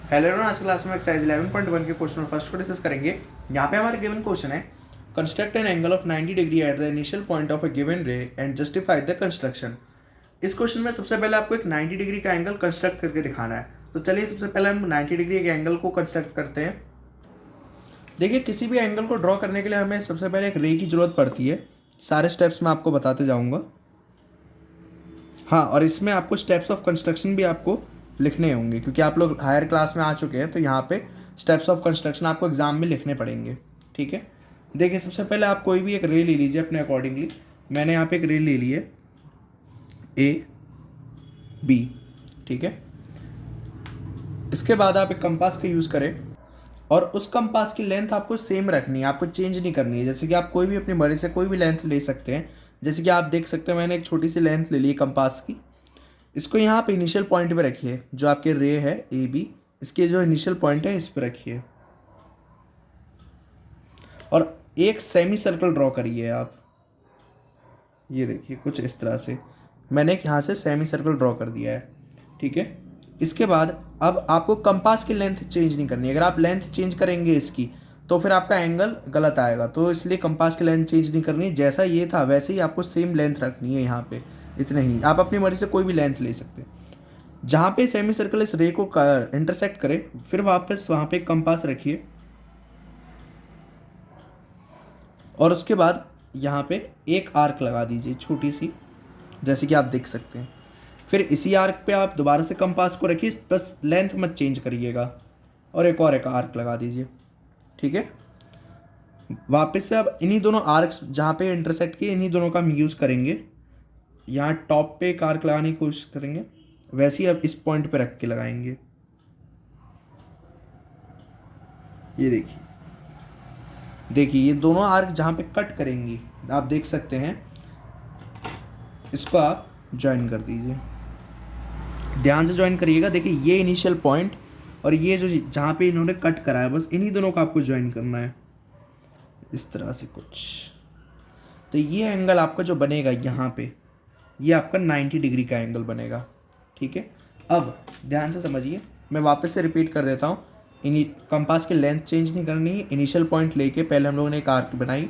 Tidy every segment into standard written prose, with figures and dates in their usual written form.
Hello everyone, आज class में exercise 11.1 के क्वेश्चन फर्स्ट को डिस्कस करेंगे। यहाँ पे हमारे गिवन क्वेश्चन है, construct an angle of 90 degree at the initial point of a given रे एंड जस्टिफाई द कंस्ट्रक्शन। इस क्वेश्चन में सबसे पहले आपको एक 90 डिग्री का एंगल कंस्ट्रक्ट करके दिखाना है। तो चलिए सबसे पहले हम 90 डिग्री के एंगल को कंस्ट्रक्ट करते हैं। देखिए, किसी भी एंगल को ड्रॉ करने के लिए हमें सबसे पहले एक रे की जरूरत पड़ती है। सारे स्टेप्स मैं आपको बताते जाऊँगा। हाँ, और इसमें आपको स्टेप्स ऑफ कंस्ट्रक्शन भी आपको लिखने होंगे, क्योंकि आप लोग हायर क्लास में आ चुके हैं, तो यहाँ पे स्टेप्स ऑफ कंस्ट्रक्शन आपको एग्जाम में लिखने पड़ेंगे। ठीक है, देखिए सबसे पहले आप कोई भी एक रे ले लीजिए अपने अकॉर्डिंगली। मैंने यहाँ पे एक रे ले ली है ए बी। ठीक है, इसके बाद आप एक कंपास का यूज़ करें और उस कंपास की लेंथ आपको सेम रखनी है, आपको चेंज नहीं करनी है। जैसे कि आप कोई भी अपनी मर्जी से कोई भी लेंथ ले सकते हैं। जैसे कि आप देख सकते हैं, मैंने एक छोटी सी लेंथ ले ली कंपास की। इसको यहाँ पे इनिशियल पॉइंट पे रखिए, जो आपके रे है ए बी, इसके जो इनिशियल पॉइंट है इस पे रखिए और एक सेमी सर्कल ड्रॉ करिए आप। ये देखिए कुछ इस तरह से मैंने यहाँ से सेमी सर्कल ड्रॉ कर दिया है। ठीक है, इसके बाद अब आपको कंपास की लेंथ चेंज नहीं करनी है। अगर आप लेंथ चेंज करेंगे इसकी तो फिर आपका एंगल गलत आएगा, तो इसलिए कंपास की लेंथ चेंज नहीं करनी है। जैसा ये था वैसे ही आपको सेम लेंथ रखनी है। यहाँ पे इतने ही, आप अपनी मर्जी से कोई भी लेंथ ले सकते हैं। जहाँ पे सेमी सर्कल इस रे को इंटरसेक्ट करे, फिर वापस वहाँ पे कंपास रखिए और उसके बाद यहाँ पे एक आर्क लगा दीजिए छोटी सी, जैसे कि आप देख सकते हैं। फिर इसी आर्क पे आप दोबारा से कंपास को रखिए, बस लेंथ मत चेंज करिएगा, और एक आर्क लगा दीजिए। ठीक है, वापस से अब इन्हीं दोनों आर्क्स जहाँ पे इंटरसेक्ट किए, इन्हीं दोनों का हम यूज़ करेंगे। यहाँ टॉप पे एक आर्क लगाने की कोशिश करेंगे, वैसे ही अब इस पॉइंट पे रख के लगाएंगे। ये देखिए ये दोनों आर्क जहाँ पे कट करेंगी, आप देख सकते हैं, इसको आप ज्वाइन कर दीजिए। ध्यान से ज्वाइन करिएगा। देखिए ये इनिशियल पॉइंट और ये जो जहाँ पे इन्होंने कट करा है, बस इन्हीं दोनों को आपको ज्वाइन करना है इस तरह से कुछ। तो ये एंगल आपका जो बनेगा यहाँ पे, ये आपका 90 डिग्री का एंगल बनेगा। ठीक है, अब ध्यान से समझिए, मैं वापस से रिपीट कर देता हूँ। कंपास की लेंथ चेंज नहीं करनी है। इनिशियल पॉइंट लेके पहले हम लोगों ने एक आर्क बनाई,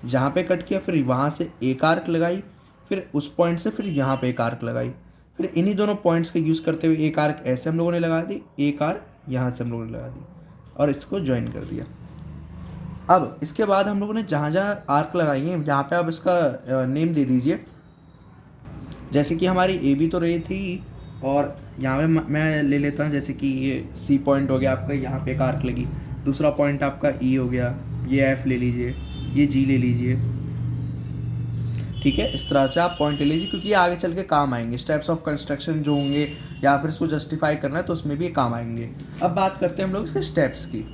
जहाँ पे कट किया, फिर वहाँ से एक आर्क लगाई, फिर उस पॉइंट से फिर यहाँ पे एक आर्क लगाई, फिर इन्हीं दोनों पॉइंट्स का यूज़ करते हुए एक आर्क ऐसे हम लोगों ने लगा दी, एक आर्क यहाँ से हम लोगों ने लगा दी और इसको ज्वाइन कर दिया। अब इसके बाद हम लोगों ने जहाँ जहाँ आर्क लगाई है, यहाँ पे आप इसका नेम दे दीजिए। जैसे कि हमारी ए बी तो रे थी, और यहाँ पे मैं ले लेता हूँ, जैसे कि ये सी पॉइंट हो गया आपका, यहाँ पे एक आर्क लगी। दूसरा पॉइंट आपका ई हो गया, ये एफ ले लीजिए, ये जी ले लीजिए। ठीक है, इस तरह से आप पॉइंट ले लीजिए, क्योंकि ये आगे चल के काम आएंगे। स्टेप्स ऑफ कंस्ट्रक्शन जो होंगे या फिर इसको जस्टिफाई करना है तो उसमें भी ये काम आएंगे। अब बात करते हैं हम लोग इसके स्टेप्स की।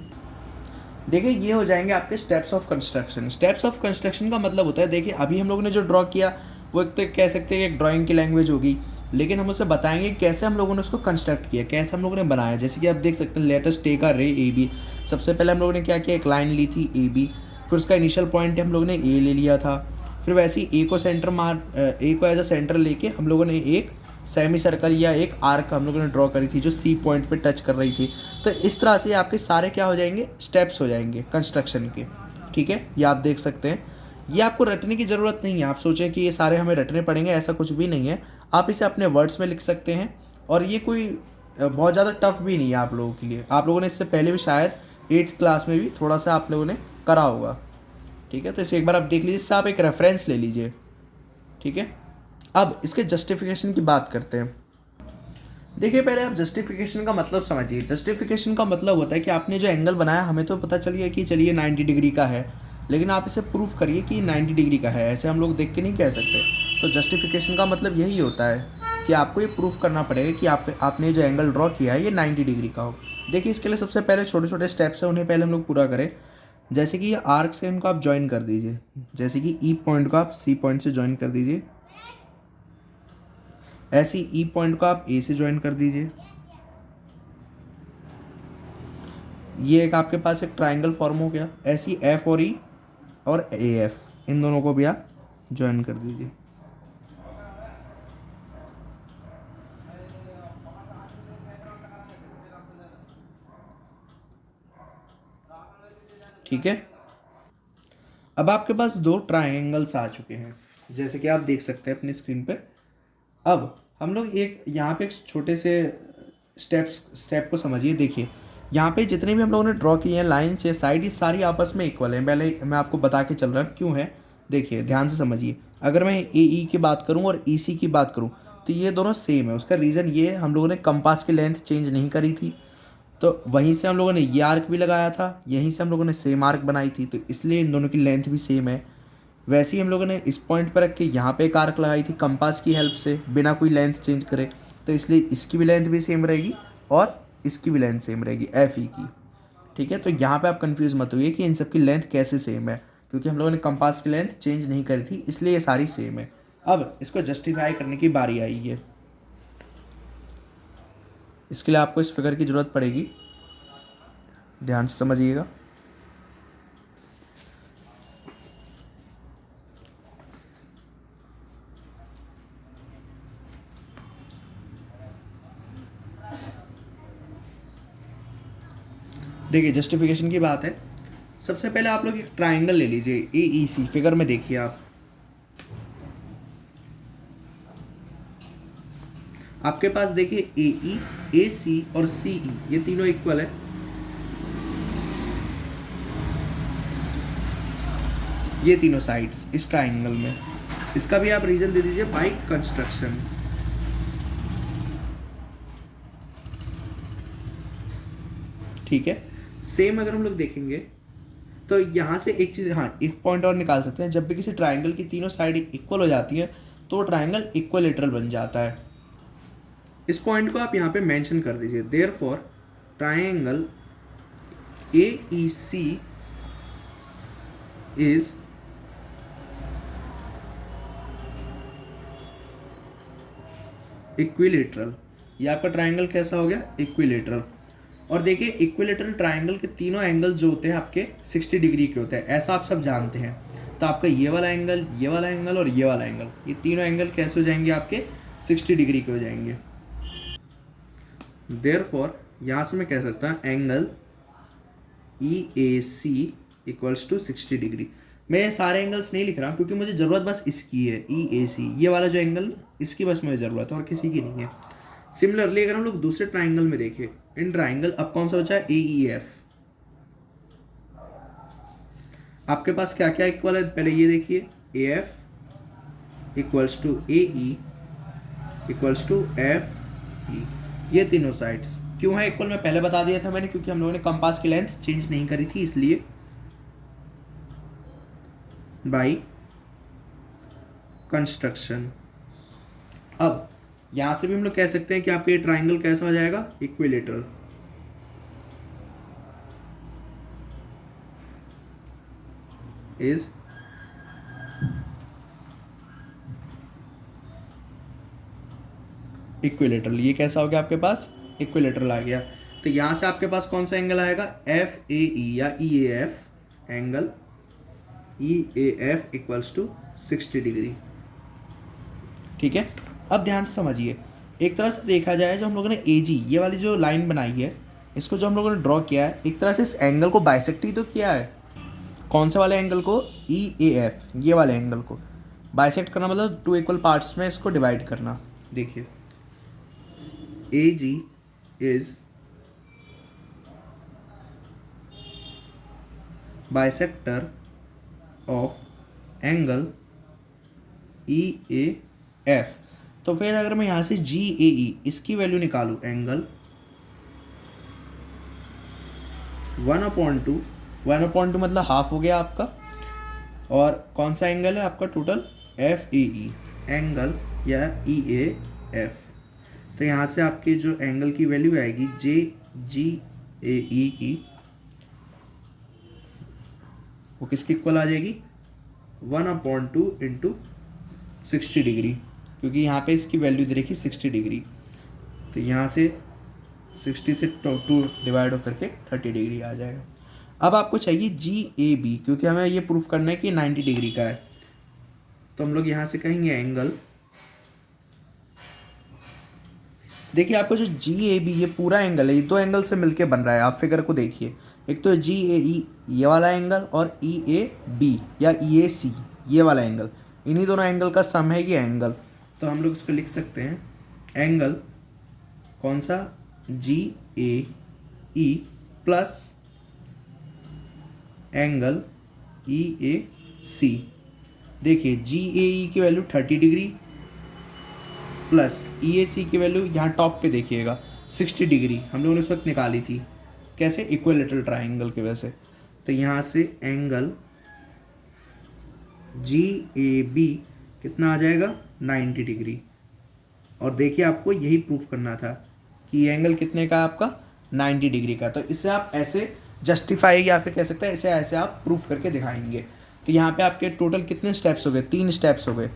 देखिए ये हो जाएंगे आपके steps of construction. Steps of construction का मतलब होता है, देखिए अभी हम लोगों ने जो ड्रॉ किया वो एक तो कह सकते हैं एक ड्राइंग की लैंग्वेज होगी, लेकिन हम उसे बताएंगे कैसे हम लोगों ने उसको कंस्ट्रक्ट किया, कैसे हम लोगों ने बनाया। जैसे कि आप देख सकते हैं, लेट अस टेक अ रे ए बी। सबसे पहले हम लोगों ने क्या किया, एक लाइन ली थी ए बी, फिर उसका इनिशियल पॉइंट हम लोगों ने ए ले लिया था। फिर वैसे ही ए को ए को एज अ सेंटर लेके हम लोगों ने एक सेमी सर्कल या एक आर्क हम लोगों ने ड्रॉ करी थी, जो सी पॉइंट पे टच कर रही थी। तो इस तरह से आपके सारे क्या हो जाएंगे, स्टेप्स हो जाएंगे कंस्ट्रक्शन के। ठीक है, ये आप देख सकते हैं। ये आपको रटने की ज़रूरत नहीं है, आप सोचें कि ये सारे हमें रटने पड़ेंगे, ऐसा कुछ भी नहीं है। आप इसे अपने वर्ड्स में लिख सकते हैं, और ये कोई बहुत ज़्यादा टफ भी नहीं है आप लोगों के लिए। आप लोगों ने इससे पहले भी शायद 8th क्लास में भी थोड़ा सा आप लोगों ने करा होगा। ठीक है, तो इसे एक बार आप देख लीजिए, इससे आप एक रेफरेंस ले लीजिए। ठीक है, अब इसके जस्टिफिकेशन की बात करते हैं। देखिए पहले आप जस्टिफिकेशन का मतलब समझिए। जस्टिफिकेशन का मतलब होता है कि आपने जो एंगल बनाया, हमें तो पता चल गया कि चलिए 90 डिग्री का है, लेकिन आप इसे प्रूफ करिए कि 90 डिग्री का है। ऐसे हम लोग देख के नहीं कह सकते। तो जस्टिफिकेशन का मतलब यही होता है कि आपको ये प्रूफ करना पड़ेगा कि आपने जो एंगल ड्रॉ किया है ये 90 डिग्री का हो। देखिए इसके लिए सबसे पहले छोटे छोटे स्टेप्स हैं, उन्हें पहले हम लोग पूरा करें। जैसे कि ये आर्क से इनको आप ज्वाइन कर दीजिए। जैसे कि ई पॉइंट को आप सी पॉइंट से ज्वाइन कर दीजिए, ऐसे ही ई पॉइंट को आप ए से ज्वाइन कर दीजिए। ये एक आपके पास एक ट्रायंगल फॉर्म हो गया। ऐसे ही एफ और ई और ए एफ, इन दोनों को भी आप ज्वाइन कर दीजिए। ठीक है। अब आपके पास दो ट्राइंगल्स आ चुके हैं, जैसे कि आप देख सकते हैं अपनी स्क्रीन पे। अब हम लोग एक यहाँ पे एक छोटे से स्टेप को समझिए। देखिए यहाँ पे जितने भी हम लोगों ने ड्रॉ किए हैं लाइन्स या साइड, ये सारी आपस में इक्वल हैं। पहले मैं आपको बता के चल रहा हूँ क्यों है, देखिए ध्यान से समझिए। अगर मैं ए ई की बात करूँ और ई सी की बात करूँ तो ये दोनों सेम है। उसका रीज़न ये है, हम लोगों ने कंपास की लेंथ चेंज नहीं करी थी, तो वहीं से हम लोगों ने ये आर्क भी लगाया था, यहीं से हम लोगों ने सेम आर्क बनाई थी, तो इसलिए इन दोनों की लेंथ भी सेम है। वैसे ही हम लोगों ने इस पॉइंट पर रख के यहाँ पे एक आर्क लगाई थी कंपास की हेल्प से, बिना कोई लेंथ चेंज करे, तो इसलिए इसकी भी लेंथ भी सेम रहेगी और इसकी भी लेंथ सेम रहेगी एफ ई की। ठीक है, तो यहाँ पे आप कंफ्यूज मत होइए कि इन सब की लेंथ कैसे सेम है, क्योंकि हम लोगों ने कंपास की लेंथ चेंज नहीं करी थी, इसलिए ये सारी सेम है। अब इसको जस्टिफाई करने की बारी आई है। इसके लिए आपको इस फिगर की ज़रूरत पड़ेगी, ध्यान से समझिएगा। देखिए जस्टिफिकेशन की बात है, सबसे पहले आप लोग एक ट्राइंगल ले लीजिए ए ई सी। फिगर में देखिए आप, आपके पास देखिए ए ई, ए सी और सी ई, ये तीनों इक्वल है। ये तीनों साइड्स इस ट्राइंगल में, इसका भी आप रीजन दे दीजिए बाय कंस्ट्रक्शन। ठीक है, सेम अगर हम लोग देखेंगे तो यहाँ से एक चीज़, हाँ एक पॉइंट और निकाल सकते हैं। जब भी किसी ट्राइंगल की तीनों साइड इक्वल हो जाती हैं तो वो ट्राइंगल इक्वलेटरल बन जाता है। इस पॉइंट को आप यहाँ पे मेंशन कर दीजिए। Therefore triangle A E C is equilateral. ये आपका ट्राइंगल कैसा हो गया, इक्विलेटरल। और देखिए इक्विलेटरल ट्राइंगल के तीनों एंगल जो होते हैं आपके 60 डिग्री के होते हैं, ऐसा आप सब जानते हैं। तो आपका ये वाला एंगल, ये वाला एंगल और ये वाला एंगल, ये तीनों एंगल कैसे हो जाएंगे आपके 60 डिग्री के हो जाएंगे। देयरफॉर यहाँ से मैं कह सकता हूँ angle E A C equals to 60 degree. मैं ये सारे एंगल्स नहीं लिख रहा क्योंकि मुझे ज़रूरत बस इसकी है, ई ए सी, ये वाला जो एंगल, इसकी बस मुझे ज़रूरत है और किसी की नहीं है। सिमिलरली अगर हम लोग दूसरे ट्राइंगल में देखें, इन ट्राइंगल अब कौन सा बचा है, ए ई एफ। आपके पास क्या क्या इक्वल है, पहले ये देखिए, A F equals to A E equals to F E. ये तीनों साइड्स क्यों है इक्वल, मैं पहले बता दिया था मैंने, क्योंकि हम लोगों ने कंपास की लेंथ चेंज नहीं करी थी, इसलिए बाई कंस्ट्रक्शन। अब यहां से भी हम लोग कह सकते हैं कि आपका ये ट्राइंगल कैसा हो जाएगा, इक्विलेटरल। Is equilateral. ये कैसा हो गया आपके पास, इक्विलेटरल आ गया। तो यहां से आपके पास कौन सा एंगल आएगा, एफ ए ई या E A F, angle E A F equals to 60 degree. ठीक है, अब ध्यान से समझिए। एक तरह से देखा जाए, जो हम लोगों ने ए जी, ये वाली जो लाइन बनाई है, इसको जो हम लोगों ने ड्रॉ किया है, एक तरह से इस एंगल को बाइसेक्ट ही तो किया है। कौन से वाले एंगल को, ई ए एफ, ये वाले एंगल को बाइसेक्ट करना मतलब टू इक्वल पार्ट्स में इसको डिवाइड करना। देखिए A G is bisector of angle E A F. तो फिर अगर मैं यहाँ से जी ए ई इसकी वैल्यू निकालूँ, एंगल 1/2, 1/2 मतलब हाफ हो गया आपका। और कौन सा एंगल है आपका total, F A E, angle या ई ए एफ। तो यहाँ से आपके जो एंगल की वैल्यू आएगी जे जी ए ई की, वो किसकी इक्वल आ जाएगी, 1/2 इंटू 60 डिग्री, क्योंकि यहाँ पे इसकी वैल्यू दे रखी 60 डिग्री। तो यहाँ से 60 से 2 डिवाइड होकर के 30 डिग्री आ जाएगा। अब आपको चाहिए जी ए बी, क्योंकि हमें ये प्रूफ करना है कि 90 डिग्री का है। तो हम लोग यहाँ से कहेंगे एंगल देखिए आपको जो जी ए बी ये पूरा एंगल है, ये दो एंगल से मिलके बन रहा है। आप फिगर को देखिए, एक तो जी ए ई ये वाला एंगल और ई ए बी या ई ए सी ये वाला एंगल, इन्हीं दोनों एंगल का सम है ये एंगल। तो हम लोग इसको लिख सकते हैं एंगल कौन सा, जी ए E plus angle E A सी। देखिए जी ए ई की value 30 degree plus E A सी की वैल्यू यहाँ टॉप पे देखिएगा 60 डिग्री हम लोगों ने इस वक्त निकाली थी। कैसे, इक्विलेटरल ट्राइंगल की वजह से। तो यहाँ से एंगल जी ए बी कितना आ जाएगा, 90 डिग्री। और देखिए आपको यही प्रूफ करना था कि ये एंगल कितने का है आपका, 90 डिग्री का। तो इसे आप ऐसे जस्टिफाई या फिर कह सकते हैं इसे ऐसे आप प्रूफ करके दिखाएंगे। तो यहाँ पे आपके टोटल कितने स्टेप्स हो गए, 3 स्टेप्स हो गए।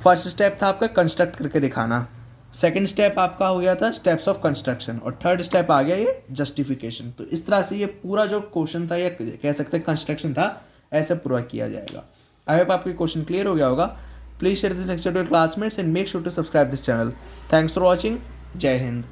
फर्स्ट स्टेप था आपका कंस्ट्रक्ट करके दिखाना, सेकंड स्टेप आपका हो गया था स्टेप्स ऑफ कंस्ट्रक्शन, और थर्ड स्टेप आ गया ये जस्टिफिकेशन। तो इस तरह से ये पूरा जो क्वेश्चन था या कह सकते हैं कंस्ट्रक्शन था, ऐसे पूरा किया जाएगा। आई होप आपको क्वेश्चन क्लियर हो गया होगा। Please share this lecture to your classmates and make sure to subscribe this channel. Thanks for watching. जय हिंद।